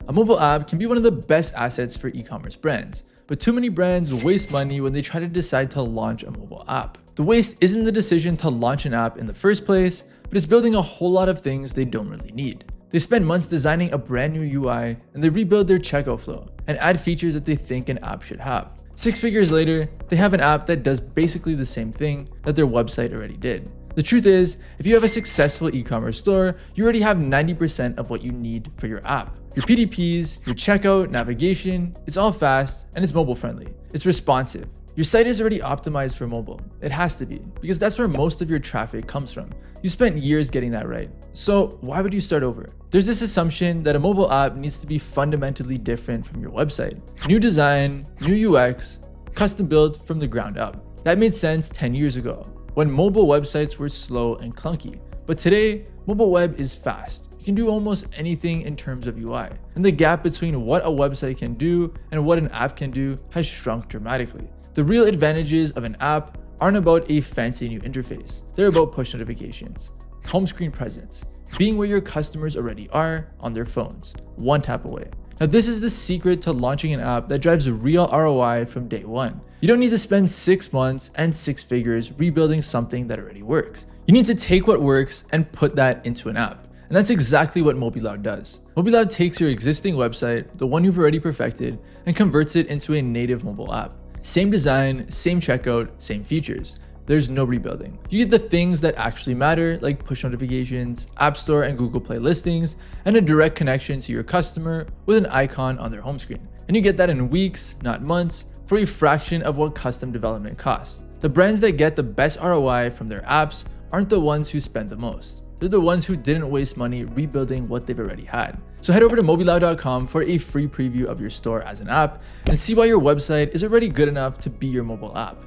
A mobile app can be one of the best assets for e-commerce brands, but too many brands waste money when they try to decide to launch a mobile app. The waste isn't the decision to launch an app in the first place, but it's building a whole lot of things they don't really need. They spend months designing a brand new UI, and they rebuild their checkout flow and add features that they think an app should have. 6 figures later, they have an app that does basically the same thing that their website already did. The truth is, if you have a successful e-commerce store, you already have 90% of what you need for your app. Your PDPs, your checkout, navigation, it's all fast and it's mobile friendly. It's responsive. Your site is already optimized for mobile. It has to be, because that's where most of your traffic comes from. You spent years getting that right. So why would you start over? There's this assumption that a mobile app needs to be fundamentally different from your website. New design, new UX, custom built from the ground up. That made sense 10 years ago, when mobile websites were slow and clunky. But today, mobile web is fast. You can do almost anything in terms of UI. And the gap between what a website can do and what an app can do has shrunk dramatically. The real advantages of an app aren't about a fancy new interface. They're about push notifications, home screen presence, being where your customers already are on their phones, one tap away. Now, this is the secret to launching an app that drives real ROI from day one. You don't need to spend 6 months and 6 figures rebuilding something that already works. You need to take what works and put that into an app. And that's exactly what MobiLoud does. MobiLoud takes your existing website, the one you've already perfected, and converts it into a native mobile app. Same design, same checkout, same features. There's no rebuilding. You get the things that actually matter, like push notifications, App Store and Google Play listings, and a direct connection to your customer with an icon on their home screen. And you get that in weeks, not months, for a fraction of what custom development costs. The brands that get the best ROI from their apps aren't the ones who spend the most. They're the ones who didn't waste money rebuilding what they've already had. So head over to MobiLoud.com for a free preview of your store as an app and see why your website is already good enough to be your mobile app.